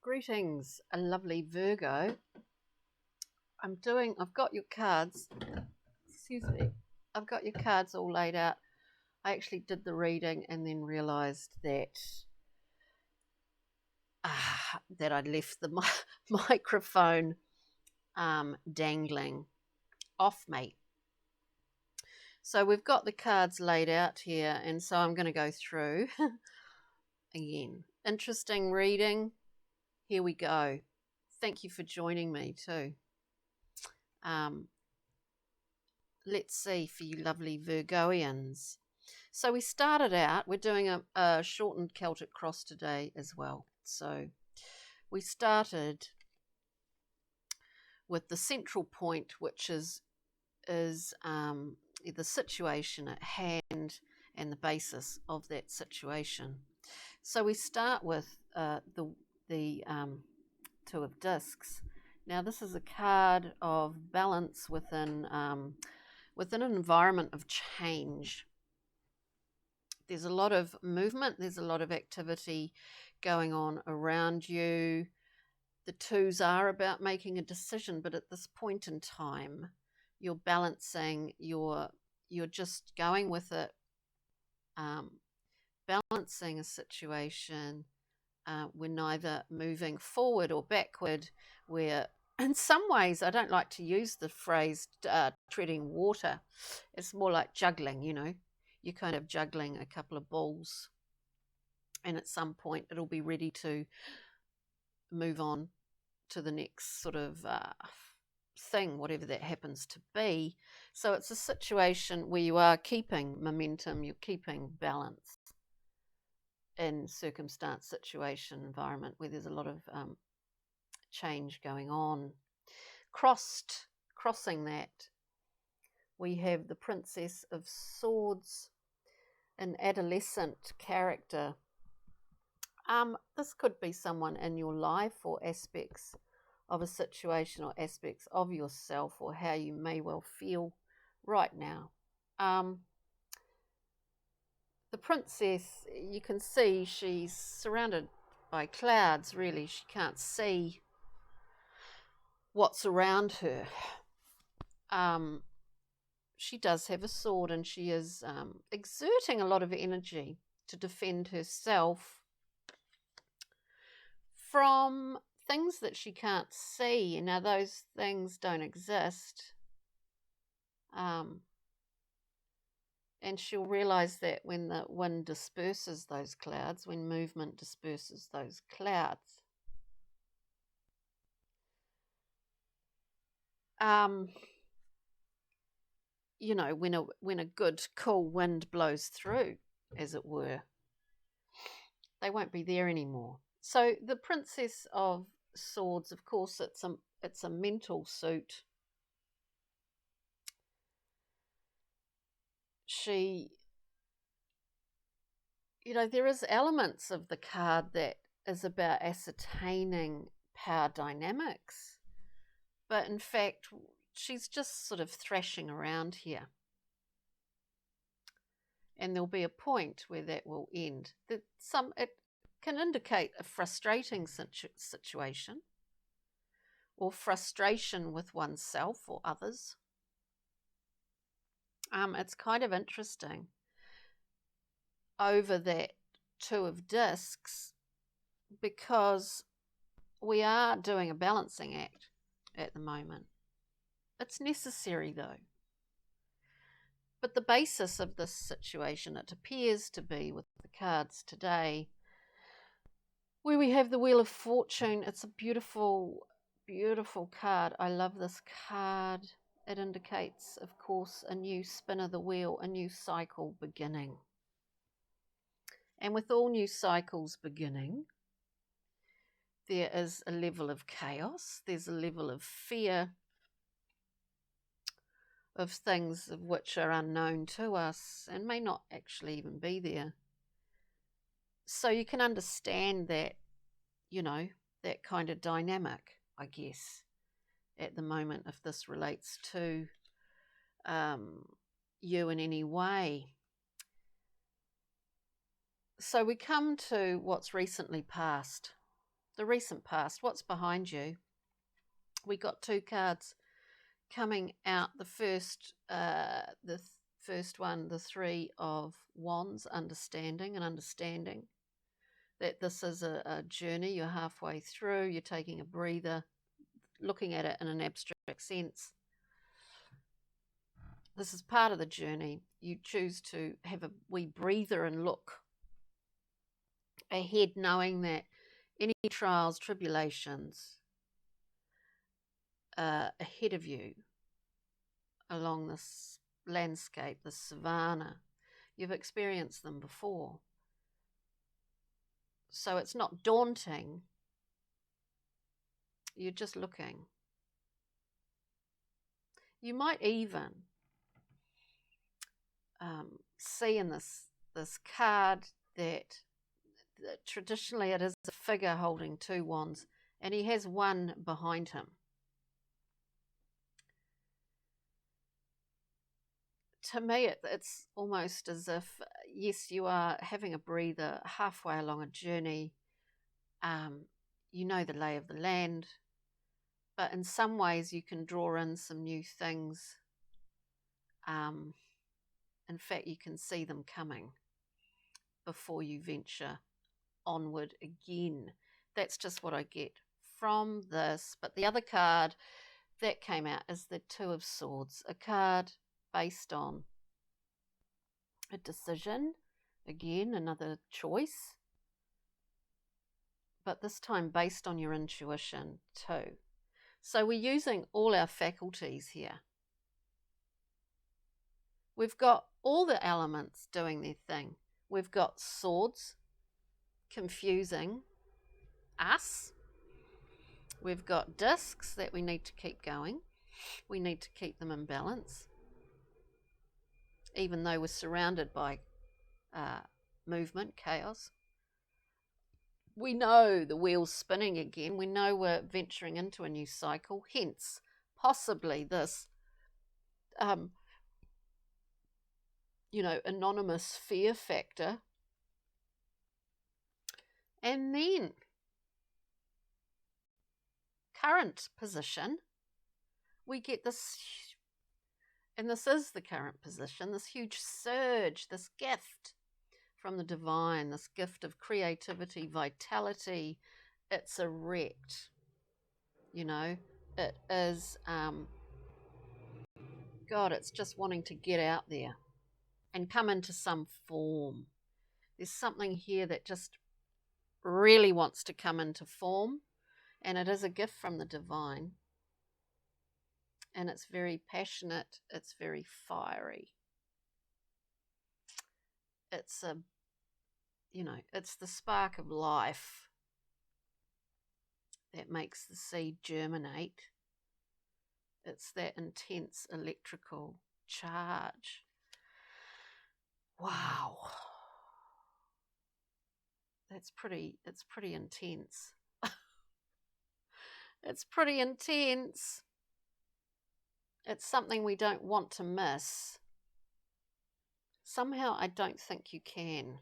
Greetings, a lovely Virgo. I've got your cards, excuse me, I've got your cards all laid out. I actually did the reading and then realised that I'd left the microphone dangling off me. So we've got the cards laid out here, and so I'm going to go through again. Interesting reading. Here we go. Thank you for joining me too. Let's see for you lovely Virgoians. So we started out, we're doing a shortened Celtic cross today as well. So we started with the central point, which is the situation at hand and the basis of that situation. So we start with the Two of Discs. Now this is a card of balance within an environment of change. There's a lot of movement, there's a lot of activity going on around you. The twos are about making a decision, but at this point in time, you're balancing, you're just going with it, balancing a situation. We're neither moving forward or backward. We're, in some ways, I don't like to use the phrase treading water. It's more like juggling, you know. You're kind of juggling a couple of balls, and at some point it'll be ready to move on to the next sort of thing, whatever that happens to be. So it's a situation where you are keeping momentum, you're keeping balance in circumstance, situation, environment where there's a lot of change going on. Crossing that, we have the Princess of Swords, an adolescent character. This could be someone in your life or aspects of a situation or aspects of yourself or how you may well feel right now. The princess, you can see she's surrounded by clouds, really. She can't see what's around her. She does have a sword, and she is exerting a lot of energy to defend herself from things that she can't see. Now, those things don't exist. And she'll realize that when the wind disperses those clouds, when movement disperses those clouds, you know, when a good cool wind blows through, as it were, they won't be there anymore. So the Princess of Swords, of course, it's a mental suit. She, you know, there is elements of the card that is about ascertaining power dynamics, but in fact she's just sort of thrashing around here, and there'll be a point where that will end. It can indicate a frustrating situation or frustration with oneself or others. It's kind of interesting over that Two of Discs, because we are doing a balancing act at the moment. It's necessary though. But the basis of this situation, it appears to be, with the cards today, where we have the Wheel of Fortune. It's a beautiful, beautiful card. I love this card. It indicates, of course, a new spin of the wheel, a new cycle beginning. And with all new cycles beginning, there is a level of chaos. There's a level of fear of things of which are unknown to us and may not actually even be there. So you can understand that, you know, that kind of dynamic, I guess, at the moment, if this relates to you in any way. So we come to what's recently passed. the recent past, what's behind you. We got 2 cards coming out. The first one, the 3 of Wands, understanding that this is a journey. You're halfway through, you're taking a breather, looking at it in an abstract sense. This is part of the journey. You choose to have a wee breather and look ahead, knowing that any trials, tribulations ahead of you along this landscape, this savanna, you've experienced them before. So it's not daunting. You're just looking. You might even see in this card that traditionally it is a figure holding 2 wands, and he has one behind him. To me, it's almost as if, yes, you are having a breather halfway along a journey. You know the lay of the land, but in some ways you can draw in some new things. In fact, you can see them coming before you venture onward again. That's just what I get from this. But the other card that came out is the 2 of Swords, a card based on a decision, again, another choice, but this time based on your intuition too. So we're using all our faculties here. We've got all the elements doing their thing. We've got swords confusing us. We've got discs that we need to keep going. We need to keep them in balance, even though we're surrounded by movement, chaos. We know the wheel's spinning again. We know we're venturing into a new cycle, hence possibly this anonymous fear factor. And then current position, we get this, and this is the current position, this huge surge, this gift from the divine, this gift of creativity, vitality. It's erect, it is, God, it's just wanting to get out there and come into some form. There's something here that just really wants to come into form, and it is a gift from the divine, and it's very passionate, it's very fiery. It's it's the spark of life that makes the seed germinate. It's that intense electrical charge. Wow. It's pretty intense. It's pretty intense. It's something we don't want to miss. Somehow I don't think you can,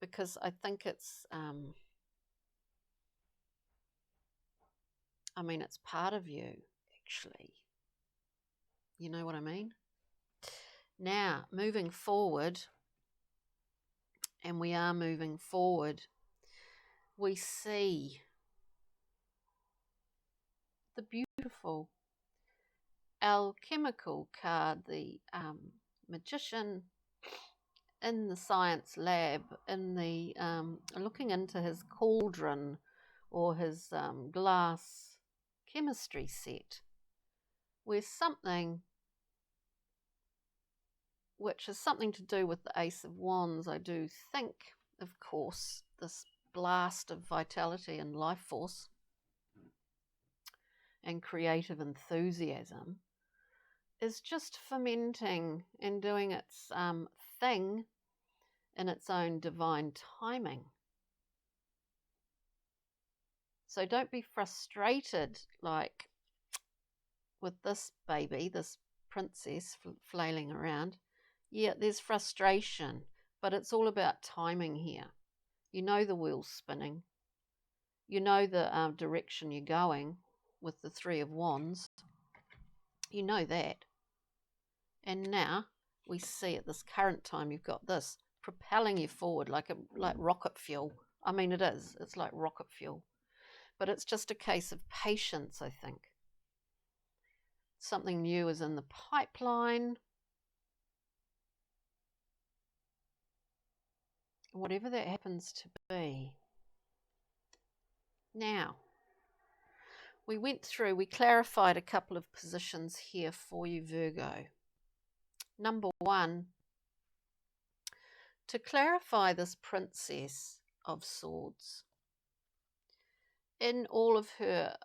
because I think it's, it's part of you, actually. You know what I mean? Now, moving forward, and we are moving forward, we see the beautiful alchemical card, the magician in the science lab, in the looking into his cauldron or his glass chemistry set, where something which has something to do with the Ace of Wands, I do think, of course, this blast of vitality and life force and creative enthusiasm is just fermenting and doing its thing in its own divine timing. So don't be frustrated like with this baby, this princess flailing around. Yeah, there's frustration, but it's all about timing here. You know the wheel's spinning. You know the direction you're going with the Three of Wands. You know that. And now we see at this current time you've got this propelling you forward like rocket fuel. I mean, it is. It's like rocket fuel. But it's just a case of patience, I think. Something new is in the pipeline. Whatever that happens to be. Now, we clarified a couple of positions here for you, Virgo. Number one, to clarify this Princess of Swords in all of her,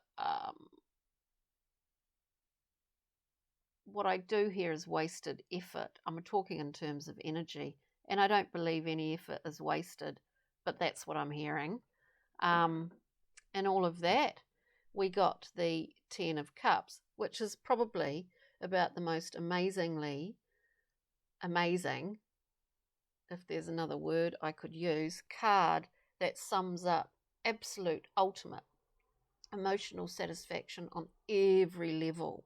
what I do here is wasted effort. I'm talking in terms of energy, and I don't believe any effort is wasted, but that's what I'm hearing. And all of that, we got the Ten of Cups, which is probably about the most amazing, if there's another word I could use, card that sums up absolute, ultimate emotional satisfaction on every level.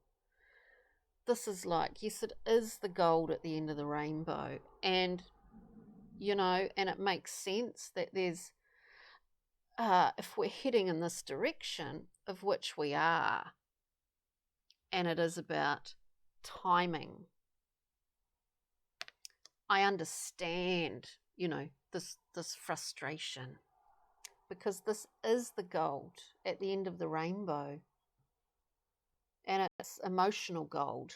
This is like, yes, it is the gold at the end of the rainbow. And, you know, and it makes sense that there's, if we're heading in this direction, of which we are, and it is about timing, I understand, you know, this frustration, because this is the gold at the end of the rainbow, and it's emotional gold.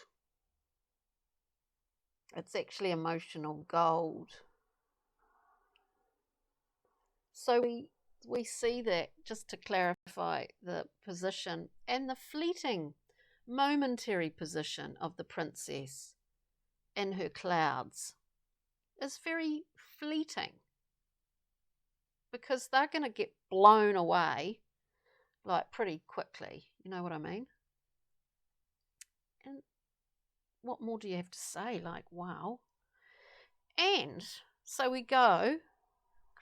It's actually emotional gold. So we see that, just to clarify the position and the fleeting, momentary position of the princess in her clouds is very fleeting, because they're going to get blown away like pretty quickly. You know what I mean? And what more do you have to say? Like, wow. And so we go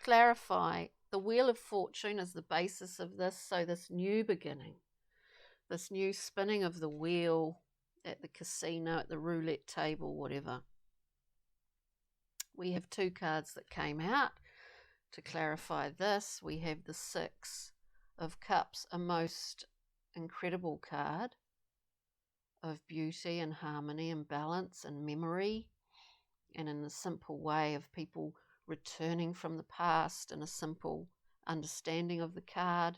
clarify the Wheel of Fortune as the basis of this. So this new beginning, this new spinning of the wheel at the casino, at the roulette table, whatever. We have two cards that came out to clarify this. We have the Six of Cups, a most incredible card of beauty and harmony and balance and memory, and in the simple way of people returning from the past and a simple understanding of the card.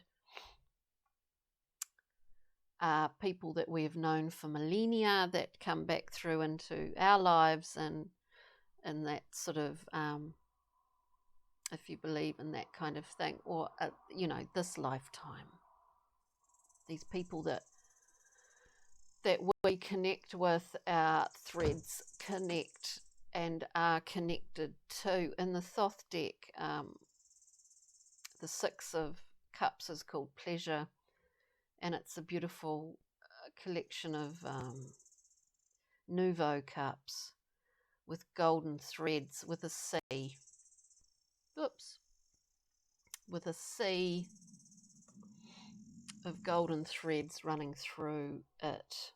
People that we have known for millennia that come back through into our lives, and that sort of, if you believe in that kind of thing, or, you know, this lifetime. These people that we connect with, our threads connect and are connected to. In the Thoth deck, the Six of Cups is called Pleasure, and it's a beautiful collection of nouveau cups with golden threads, with a sea. Oops. With a sea of golden threads running through it.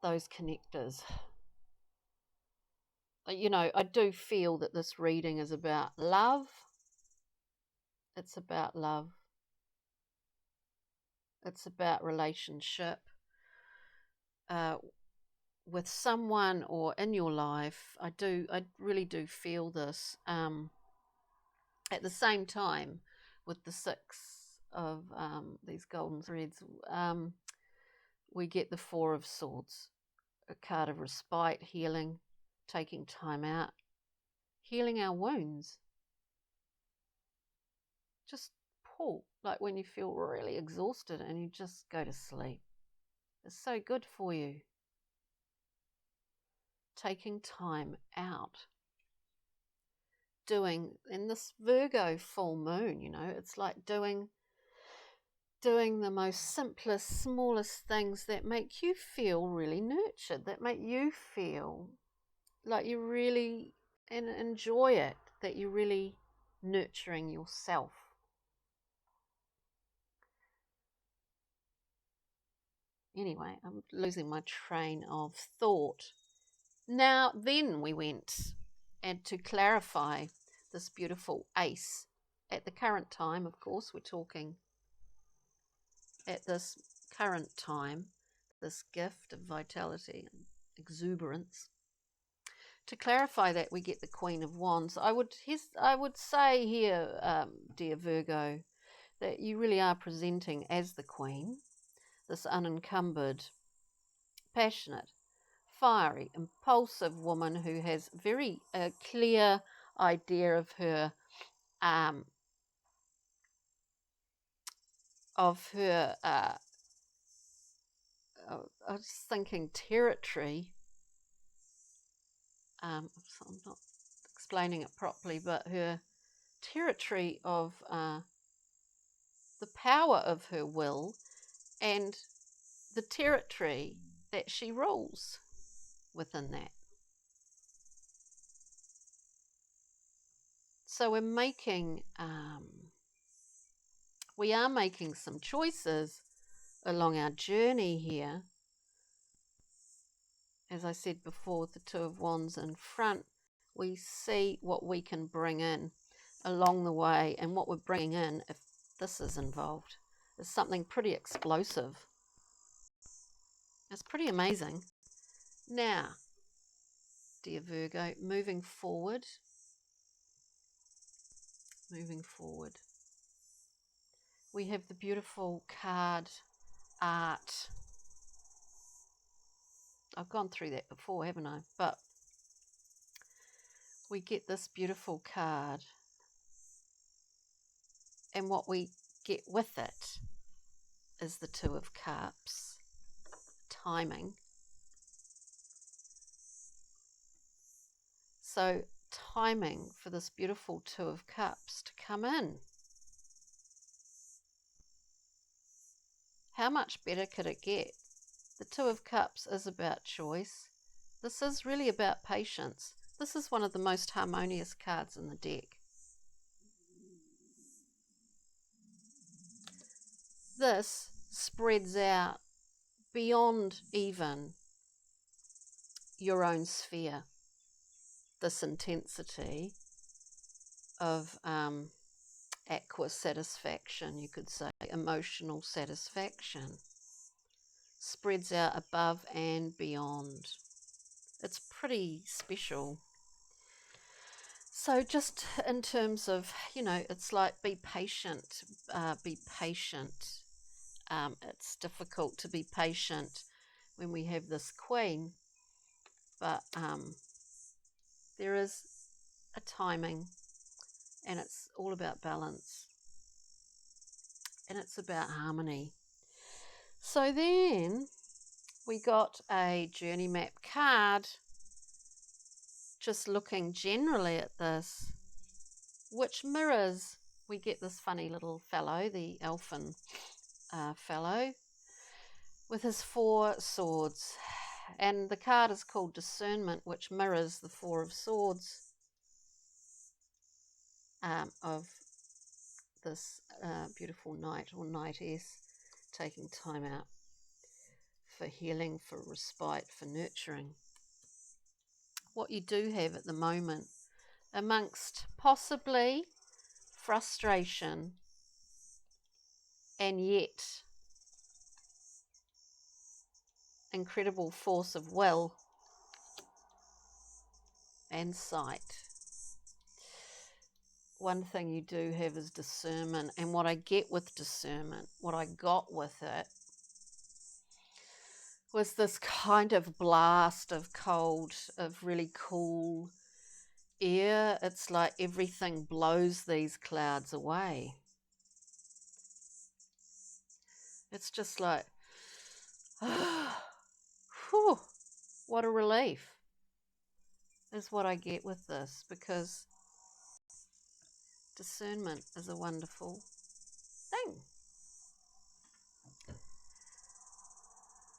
Those connectors. You know, I do feel that this reading is about love. It's about love. It's about relationship with someone or in your life. I really do feel this. At the same time, with the Six of these golden threads, we get the Four of Swords, a card of respite, healing, taking time out, healing our wounds. Just pull, like when you feel really exhausted and you just go to sleep. It's so good for you. Taking time out. Doing, in this Virgo full moon, you know, it's like doing the most simplest, smallest things that make you feel really nurtured, that make you feel like you really enjoy it, that you really nurturing yourself. Anyway, I'm losing my train of thought. Now, then we went, and to clarify this beautiful ace, at the current time, of course, we're talking at this current time, this gift of vitality and exuberance. To clarify that, we get the Queen of Wands. I would say here, dear Virgo, that you really are presenting as the Queen, this unencumbered, passionate, fiery, impulsive woman who has very clear idea of her I was thinking territory. I'm not explaining it properly, but her territory of the power of her will and the territory that she rules within that. So we are making some choices along our journey here. As I said before, with the Two of Wands in front, we see what we can bring in along the way, and what we're bringing in, if this is involved, is something pretty explosive. It's pretty amazing. Now, dear Virgo, moving forward, we have the beautiful card art. I've gone through that before, haven't I? But we get this beautiful card, and what we get with it is the Two of Cups, timing. So timing for this beautiful Two of Cups to come in. How much better could it get? The Two of Cups is about choice. This is really about patience. This is one of the most harmonious cards in the deck. This spreads out beyond even your own sphere. This intensity of aqua satisfaction, you could say, emotional satisfaction, spreads out above and beyond. It's pretty special. So just in terms of, it's like be patient, be patient. It's difficult to be patient when we have this Queen, but there is a timing, and it's all about balance, and it's about harmony. So then we got a journey map card, just looking generally at this, which mirrors, we get this funny little fellow, the elfin fellow, with his 4 swords. And the card is called Discernment, which mirrors the 4 of Swords of this beautiful knight or knightess, taking time out for healing, for respite, for nurturing. What you do have at the moment, amongst possibly frustration and yet incredible force of will and sight, one thing you do have is discernment. And what I get with discernment, what I got with it, was this kind of blast of cold, of really cool air. It's like everything blows these clouds away. It's just like, whew, what a relief is what I get with this, because discernment is a wonderful thing.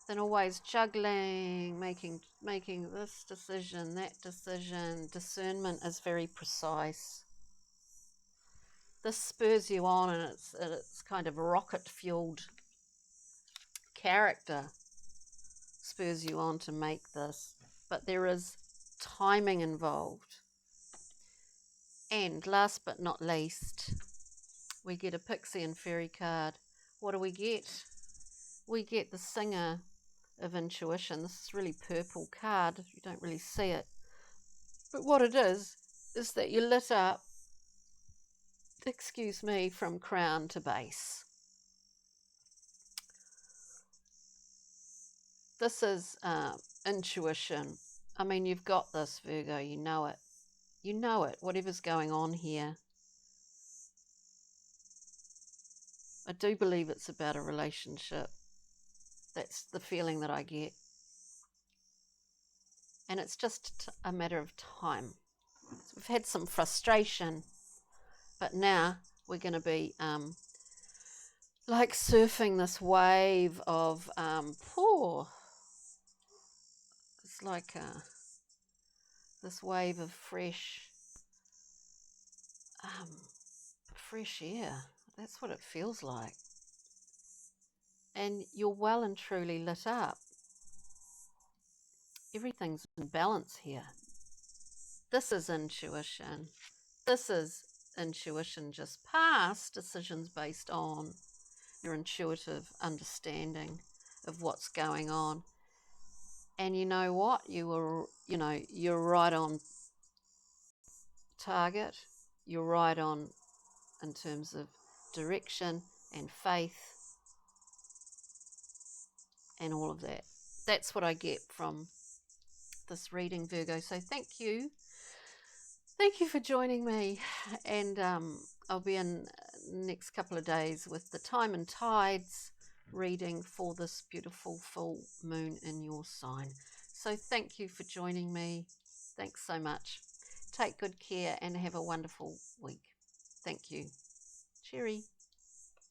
Then always juggling, making this decision, that decision. Discernment is very precise. this spurs you on, and it's kind of rocket fueled character spurs you on to make this, but there is timing involved. And last but not least, we get a pixie and fairy card. What do we get? We get the singer of intuition. This is really purple card. You don't really see it, but what it is that you're lit up, excuse me, from crown to base. This is intuition. I mean, you've got this, Virgo. You know it. You know it. Whatever's going on here. I do believe it's about a relationship. That's the feeling that I get. And it's just a matter of time. So we've had some frustration, but now we're going to be like surfing this wave of it's like this wave of fresh air. That's what it feels like. And you're well and truly lit up. Everything's in balance here. This is intuition. This is intuition just past decisions based on your intuitive understanding of what's going on. And you know what? You're right on target. You're right on in terms of direction and faith and all of that. That's what I get from this reading, Virgo. So thank you. Thank you for joining me. And I'll be in next couple of days with the time and tides reading for this beautiful full moon in your sign. So thank you for joining me. Thanks so much. Take good care and have a wonderful week. Thank you. Cheery.